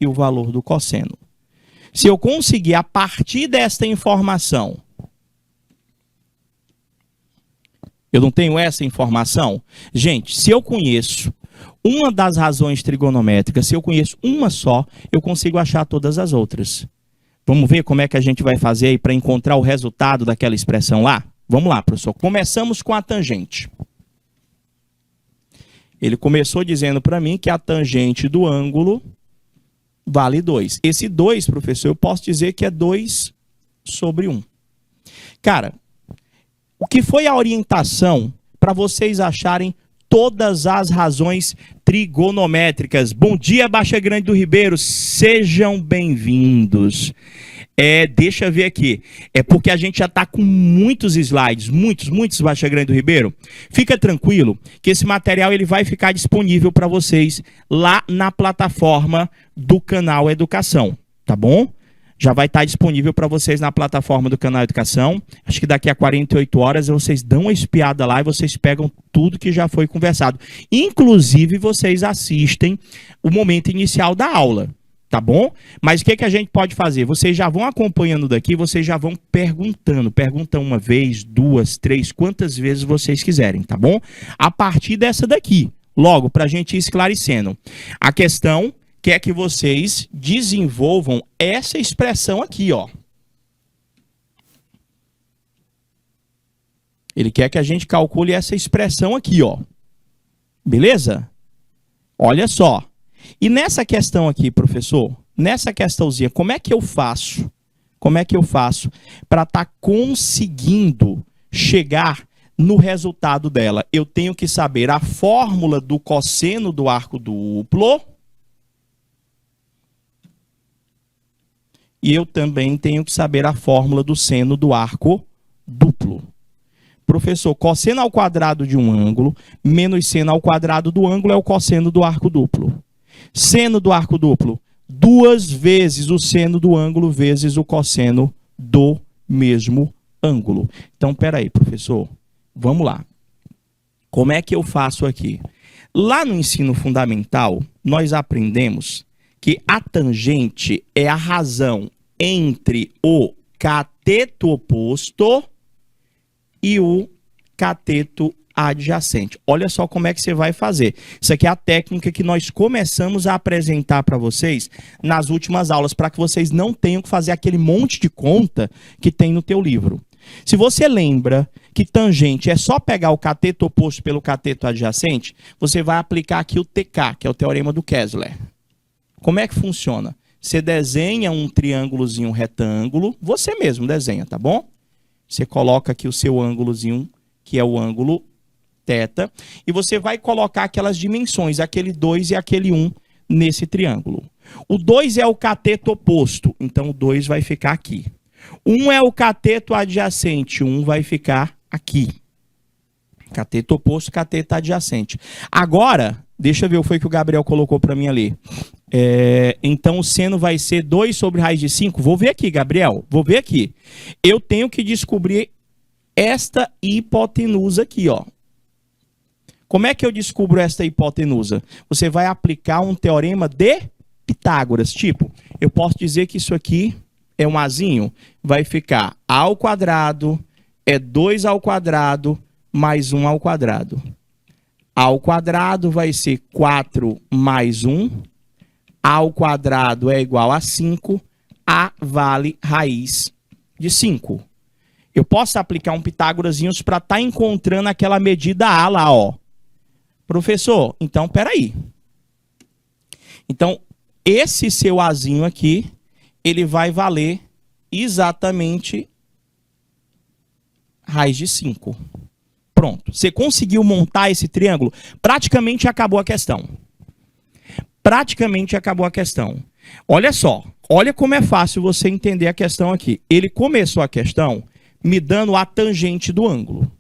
e o valor do cosseno. Se eu conseguir, a partir desta informação, eu não tenho essa informação? Gente, se eu conheço uma das razões trigonométricas, se eu conheço uma só, eu consigo achar todas as outras. Vamos ver como é que a gente vai fazer aí para encontrar o resultado daquela expressão lá? Vamos lá, professor. Começamos com a tangente. Ele começou dizendo para mim que a tangente do ângulo vale 2. Esse 2, professor, eu posso dizer que é 2 sobre 1. Cara, o que foi a orientação para vocês acharem todas as razões trigonométricas? Bom dia, Baixa Grande do Ribeiro, sejam bem-vindos. Deixa eu ver aqui. É porque a gente já está com muitos slides, muitos, Baixa Grande do Ribeiro. Fica tranquilo que esse material ele vai ficar disponível para vocês lá na plataforma do canal Educação, tá bom? Já vai estar disponível para vocês na plataforma do canal Educação. Acho que daqui a 48 horas vocês dão uma espiada lá e vocês pegam tudo que já foi conversado. Inclusive, vocês assistem o momento inicial da aula. Tá bom? Mas o que a gente pode fazer? Vocês já vão acompanhando daqui, vocês já vão perguntando. Perguntam uma vez, duas, três, quantas vezes vocês quiserem, tá bom? A partir dessa daqui, logo, para a gente ir esclarecendo. A questão quer que vocês desenvolvam essa expressão aqui, ó. Ele quer que a gente calcule essa expressão aqui, ó. Beleza? Olha só. E nessa questão aqui, professor, nessa questãozinha, como é que eu faço? Como é que eu faço para estar conseguindo chegar no resultado dela? Eu tenho que saber a fórmula do cosseno do arco duplo. E eu também tenho que saber a fórmula do seno do arco duplo. Professor, cosseno ao quadrado de um ângulo menos seno ao quadrado do ângulo é o cosseno do arco duplo. Seno do arco duplo, 2 vezes o seno do ângulo vezes o cosseno do mesmo ângulo. Então, peraí, professor, vamos lá. Como é que eu faço aqui? Lá no ensino fundamental, nós aprendemos que a tangente é a razão entre o cateto oposto e o cateto adjacente. Olha só como é que você vai fazer. Isso aqui é a técnica que nós começamos a apresentar para vocês nas últimas aulas, para que vocês não tenham que fazer aquele monte de conta que tem no teu livro. Se você lembra que tangente é só pegar o cateto oposto pelo cateto adjacente, você vai aplicar aqui o TK, que é o teorema do Kessler. Como é que funciona? Você desenha um triângulozinho retângulo, você mesmo desenha, tá bom? Você coloca aqui o seu ângulozinho, que é o ângulo θ, e você vai colocar aquelas dimensões, aquele 2 e aquele 1 nesse triângulo. O 2 é o cateto oposto, então o 2 vai ficar aqui. 1 é o cateto adjacente, 1 vai ficar aqui. Cateto oposto, cateto adjacente. Agora, deixa eu ver o que foi que o Gabriel colocou para mim ali. Então o seno vai ser 2 sobre raiz de 5. Vou ver aqui, Gabriel, vou ver aqui. Eu tenho que descobrir esta hipotenusa aqui, ó. Como é que eu descubro esta hipotenusa? Você vai aplicar um teorema de Pitágoras. Tipo, eu posso dizer que isso aqui é um azinho, vai ficar a ao quadrado é 2 ao quadrado mais 1 ao quadrado. A ao quadrado vai ser 4 mais 1. A ao quadrado é igual a 5. A vale raiz de 5. Eu posso aplicar um Pitágorazinho para estar encontrando aquela medida A lá, ó. Professor, então, peraí. Então, esse seu Azinho aqui, ele vai valer exatamente raiz de 5. Pronto. Você conseguiu montar esse triângulo? Praticamente acabou a questão. praticamente acabou a questão. Olha só, olha como é fácil você entender a questão aqui. Ele começou a questão me dando a tangente do ângulo.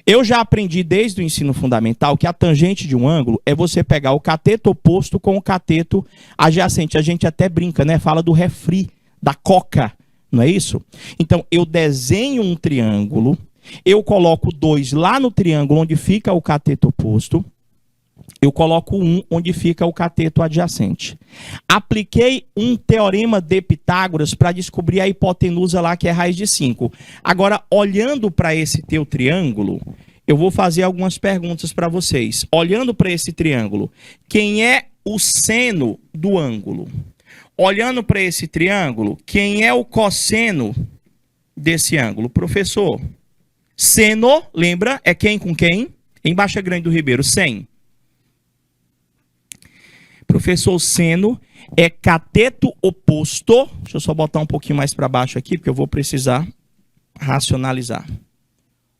Eu já aprendi desde o ensino fundamental que a tangente de um ângulo é você pegar o cateto oposto com o cateto adjacente. A gente até brinca, né? Fala do refri, da coca, não é isso? Então, eu desenho um triângulo, eu coloco 2 lá no triângulo onde fica o cateto oposto, eu coloco 1 onde fica o cateto adjacente. Apliquei um teorema de Pitágoras para descobrir a hipotenusa lá, que é raiz de 5. Agora, olhando para esse teu triângulo, eu vou fazer algumas perguntas para vocês. Olhando para esse triângulo, quem é o seno do ângulo? Olhando para esse triângulo, quem é o cosseno desse ângulo? Professor, seno, lembra, é quem com quem? Em Baixa Grande do Ribeiro, 100. Professor, seno é cateto oposto. Deixa eu só botar um pouquinho mais para baixo aqui, porque eu vou precisar racionalizar.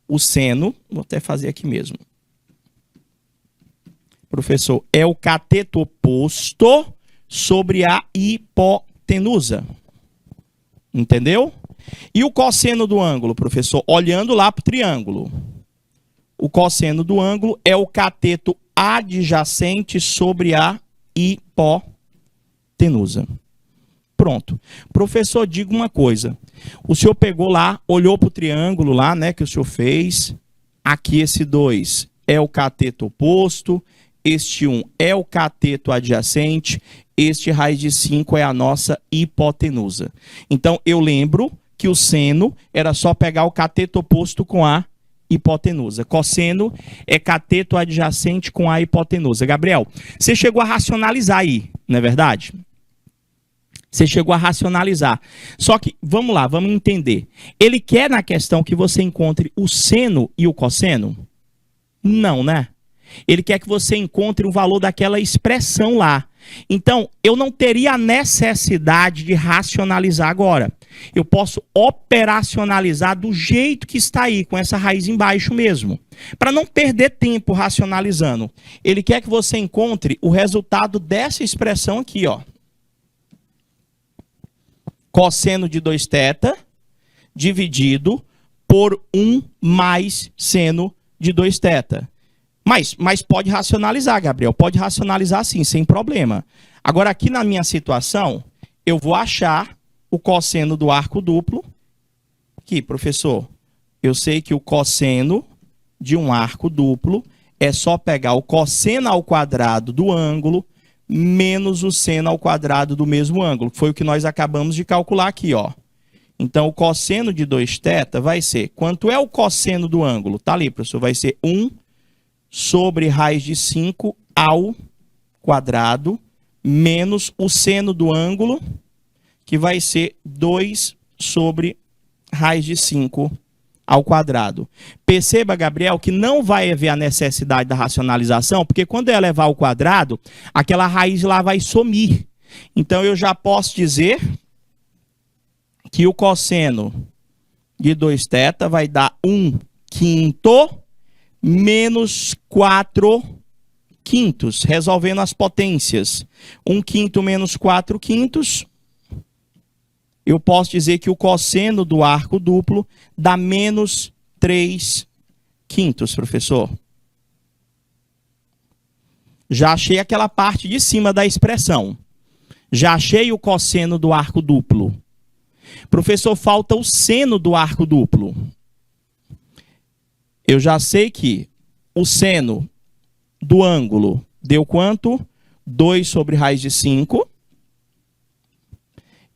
O seno, vou até fazer aqui mesmo. Professor, é o cateto oposto sobre a hipotenusa. Entendeu? E o cosseno do ângulo, professor? Olhando lá para o triângulo. O cosseno do ângulo é o cateto adjacente sobre a hipotenusa. Pronto. Professor, diga uma coisa. O senhor pegou lá, olhou para o triângulo lá, né, que o senhor fez. Aqui esse 2 é o cateto oposto. Este 1 é o cateto adjacente. Este raiz de 5 é a nossa hipotenusa. Então, eu lembro que o seno era só pegar o cateto oposto com a hipotenusa. Cosseno é cateto adjacente com a hipotenusa. Gabriel, você chegou a racionalizar aí, não é verdade? Você chegou a racionalizar. Só que, vamos lá, vamos entender. Ele quer na questão que você encontre o seno e o cosseno? Não, né? Ele quer que você encontre o valor daquela expressão lá. Então, eu não teria a necessidade de racionalizar agora. Eu posso operacionalizar do jeito que está aí, com essa raiz embaixo mesmo. Para não perder tempo racionalizando. Ele quer que você encontre o resultado dessa expressão aqui, ó. Cosseno de 2θ dividido por 1 mais seno de 2θ. Mas pode racionalizar, Gabriel. Pode racionalizar sim, sem problema. Agora, aqui na minha situação, eu vou achar o cosseno do arco duplo. Aqui, professor, eu sei que o cosseno de um arco duplo é só pegar o cosseno ao quadrado do ângulo menos o seno ao quadrado do mesmo ângulo. Foi o que nós acabamos de calcular aqui, ó. Então, o cosseno de 2θ vai ser... Quanto é o cosseno do ângulo? Tá ali, professor. Vai ser 1 sobre raiz de 5 ao quadrado, menos o seno do ângulo, que vai ser 2 sobre raiz de 5 ao quadrado. Perceba, Gabriel, que não vai haver a necessidade da racionalização, porque quando eu elevar ao quadrado, aquela raiz lá vai sumir. Então, eu já posso dizer que o cosseno de 2θ vai dar 1/5 menos 4/5, resolvendo as potências. 1/5 menos 4/5, eu posso dizer que o cosseno do arco duplo dá menos 3/5, professor. Já achei aquela parte de cima da expressão. Já achei o cosseno do arco duplo. Professor, falta o seno do arco duplo. Eu já sei que o seno do ângulo deu quanto? 2 sobre raiz de 5.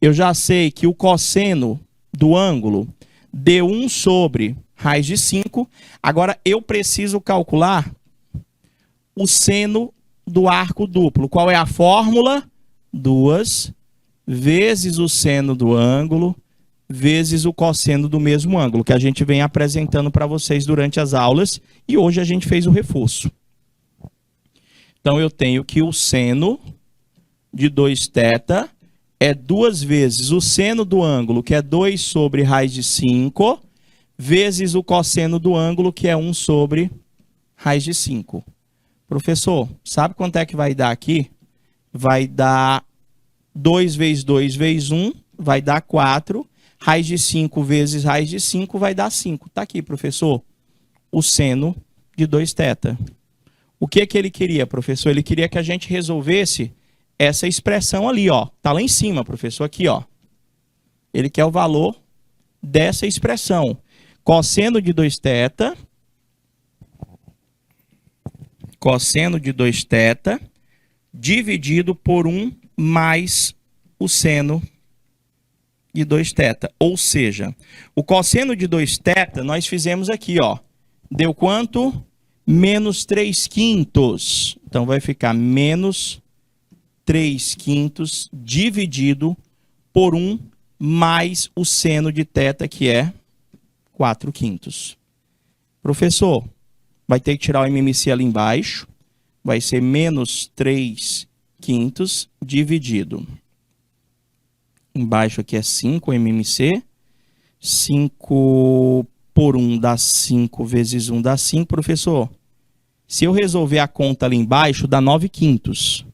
Eu já sei que o cosseno do ângulo deu 1 sobre raiz de 5. Agora, eu preciso calcular o seno do arco duplo. Qual é a fórmula? 2 vezes o seno do ângulo vezes o cosseno do mesmo ângulo, que a gente vem apresentando para vocês durante as aulas, e hoje a gente fez o reforço. Então, eu tenho que o seno de 2θ é 2 vezes o seno do ângulo, que é 2 sobre raiz de 5, vezes o cosseno do ângulo, que é 1 sobre raiz de 5. Professor, sabe quanto é que vai dar aqui? vai dar 2 vezes 2 vezes 1, vai dar 4. Raiz de 5 vezes raiz de 5 vai dar 5. Tá aqui, professor, o seno de 2θ. O que ele queria, professor? Ele queria que a gente resolvesse essa expressão ali, ó. Tá lá em cima, professor, aqui, ó. Ele quer o valor dessa expressão. Cosseno de 2θ, cosseno de 2θ, dividido por 1 mais o seno de 2θ. Ou seja, o cosseno de 2θ nós fizemos aqui, ó. Deu quanto? Menos 3/5. Então vai ficar menos 3/5 dividido por 1 mais o seno de θ, que é 4/5. Professor, vai ter que tirar o MMC ali embaixo. Vai ser menos 3/5 dividido. Embaixo aqui é 5 MMC. 5 por 1 dá 5 vezes 1 dá 5. Professor, se eu resolver a conta ali embaixo, dá 9/5.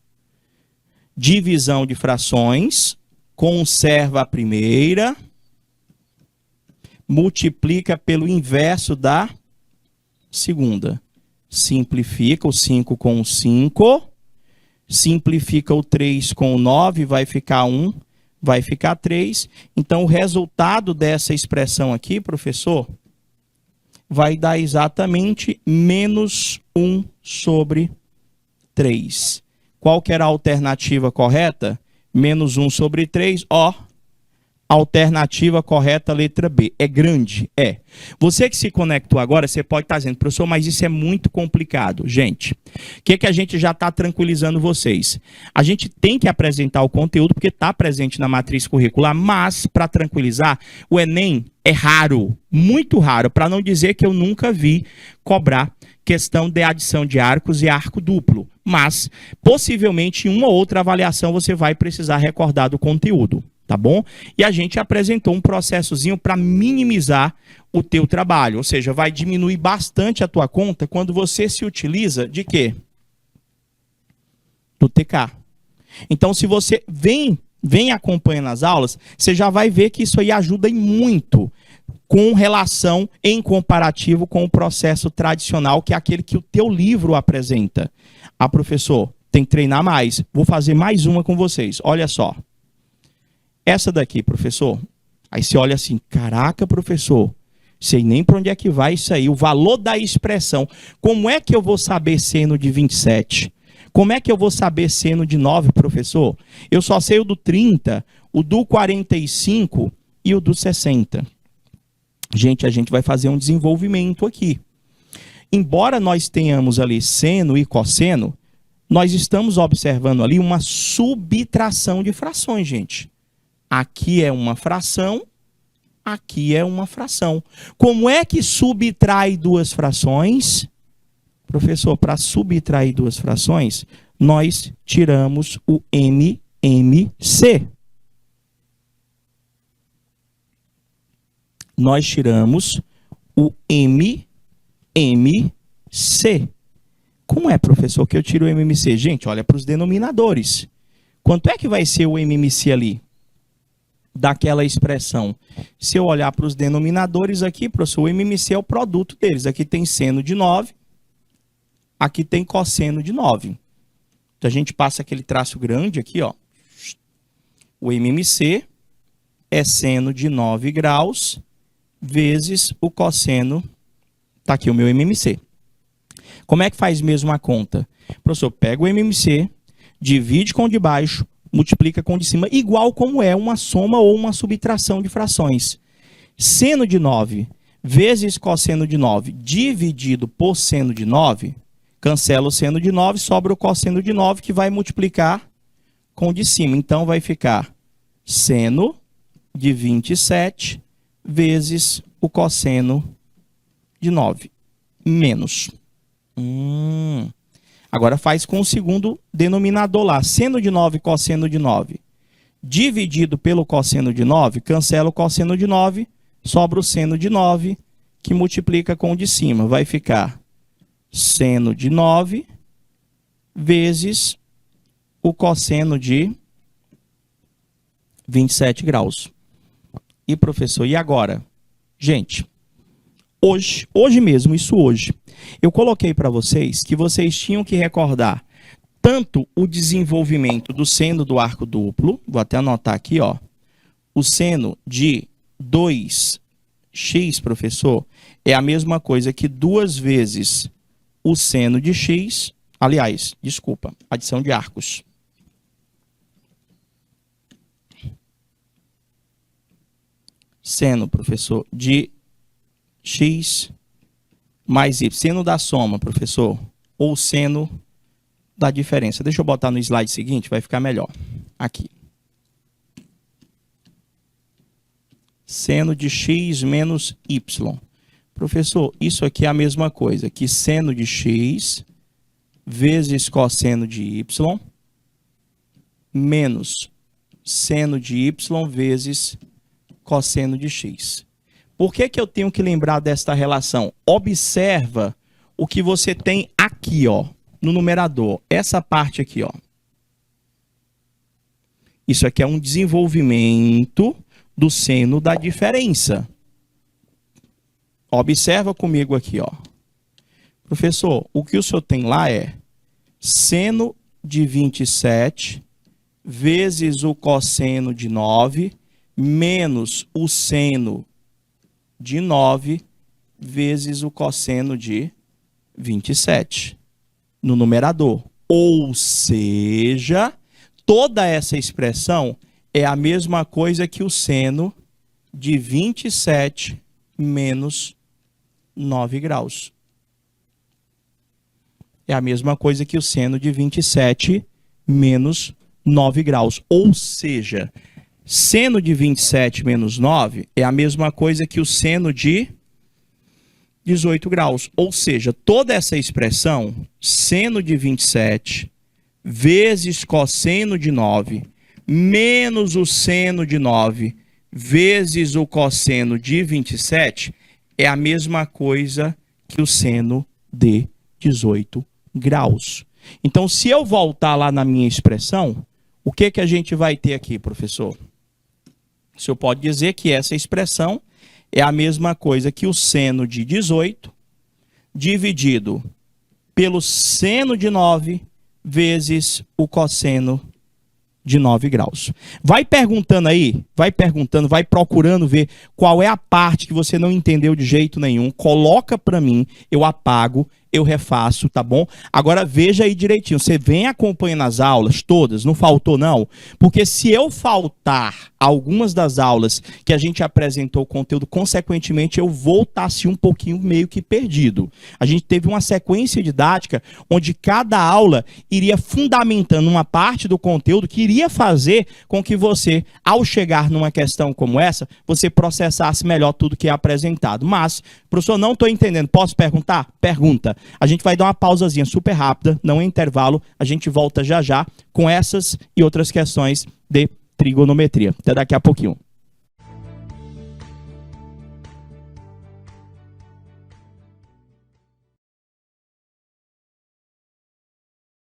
Divisão de frações. Conserva a primeira. Multiplica pelo inverso da segunda. Simplifica o 5 com o 5. Simplifica o 3 com o 9. Vai ficar 1. Vai ficar 3. Então, o resultado dessa expressão aqui, professor, vai dar exatamente menos 1 sobre 3. Qual que era a alternativa correta? Menos 1 sobre 3, ó. Alternativa correta, letra B. É grande? É. Você que se conectou agora, você pode estar dizendo, professor, mas isso é muito complicado. Gente, o que a gente já está tranquilizando vocês? A gente tem que apresentar o conteúdo, porque está presente na matriz curricular, mas, para tranquilizar, o Enem é raro, muito raro, para não dizer que eu nunca vi cobrar questão de adição de arcos e arco duplo. Mas, possivelmente, em uma ou outra avaliação, você vai precisar recordar do conteúdo. Tá bom? E a gente apresentou um processozinho para minimizar o teu trabalho. Ou seja, vai diminuir bastante a tua conta quando você se utiliza de quê? Do TK. Então, se você vem acompanhando as aulas, você já vai ver que isso aí ajuda muito com relação, em comparativo com o processo tradicional, que é aquele que o teu livro apresenta. Ah, professor, tem que treinar mais. Vou fazer mais uma com vocês. Olha só. Essa daqui, professor, aí você olha assim, caraca, professor, sei nem para onde é que vai isso aí, o valor da expressão. Como é que eu vou saber seno de 27? Como é que eu vou saber seno de 9, professor? Eu só sei o do 30, o do 45 e o do 60. Gente, a gente vai fazer um desenvolvimento aqui. Embora nós tenhamos ali seno e cosseno, nós estamos observando ali uma subtração de frações, gente. Aqui é uma fração, aqui é uma fração. Como é que subtrai duas frações? Professor, para subtrair duas frações, nós tiramos o MMC. Nós tiramos o MMC. Como é, professor, que eu tiro o MMC? Gente, olha para os denominadores. Quanto é que vai ser o MMC ali? Daquela expressão. Se eu olhar para os denominadores aqui, professor, o MMC é o produto deles. Aqui tem seno de 9, aqui tem cosseno de 9. Então a gente passa aquele traço grande aqui, ó. O MMC é seno de 9 graus vezes o cosseno. Tá aqui o meu MMC. Como é que faz mesmo a conta? Professor, pega o MMC, divide com o de baixo, multiplica com o de cima, igual como é uma soma ou uma subtração de frações. Seno de 9 vezes cosseno de 9 dividido por seno de 9, cancela o seno de 9, sobra o cosseno de 9, que vai multiplicar com o de cima. Então, vai ficar seno de 27 vezes o cosseno de 9, menos. Agora faz com o segundo denominador lá. Seno de 9, cosseno de 9. Dividido pelo cosseno de 9, cancela o cosseno de 9, sobra o seno de 9, que multiplica com o de cima. Vai ficar seno de 9 vezes o cosseno de 27 graus. E professor, e agora? Gente, hoje mesmo, eu coloquei para vocês que vocês tinham que recordar tanto o desenvolvimento do seno do arco duplo, vou até anotar aqui, ó, o seno de 2x, professor, é a mesma coisa que 2 vezes o seno de x, aliás, desculpa, adição de arcos. Seno, professor, de x mais y. Seno da soma, professor, ou seno da diferença. Deixa eu botar no slide seguinte, vai ficar melhor. Aqui. Seno de x menos y. Professor, isso aqui é a mesma coisa que seno de x vezes cosseno de y menos seno de y vezes cosseno de x. Por que que eu tenho que lembrar desta relação? Observa o que você tem aqui, ó, no numerador. Essa parte aqui, ó. Isso aqui é um desenvolvimento do seno da diferença. Observa comigo aqui, ó. Professor, o que o senhor tem lá é seno de 27 vezes o cosseno de 9 menos o seno de 9 vezes o cosseno de 27 no numerador. Ou seja, toda essa expressão é a mesma coisa que o seno de 27 menos 9 graus. É a mesma coisa que o seno de 27 menos 9 graus. Ou seja, seno de 27 menos 9 é a mesma coisa que o seno de 18 graus. Ou seja, toda essa expressão, seno de 27 vezes cosseno de 9, menos o seno de 9 vezes o cosseno de 27, é a mesma coisa que o seno de 18 graus. Então, se eu voltar lá na minha expressão, o que que a gente vai ter aqui, professor? O senhor pode dizer que essa expressão é a mesma coisa que o seno de 18 dividido pelo seno de 9 vezes o cosseno de 9 graus. Vai perguntando aí, vai procurando ver qual é a parte que você não entendeu de jeito nenhum. Coloca para mim, eu apago, eu refaço, tá bom? Agora veja aí direitinho, você vem acompanhando as aulas todas, não faltou não? Porque se eu faltar algumas das aulas que a gente apresentou o conteúdo, consequentemente eu vou estar assim um pouquinho meio que perdido. A gente teve uma sequência didática onde cada aula iria fundamentando uma parte do conteúdo que iria fazer com que você, ao chegar numa questão como essa, você processasse melhor tudo que é apresentado. Mas, professor, não estou entendendo, posso perguntar? Pergunta. A gente vai dar uma pausazinha super rápida, não é intervalo, a gente volta já já com essas e outras questões de trigonometria. Até daqui a pouquinho.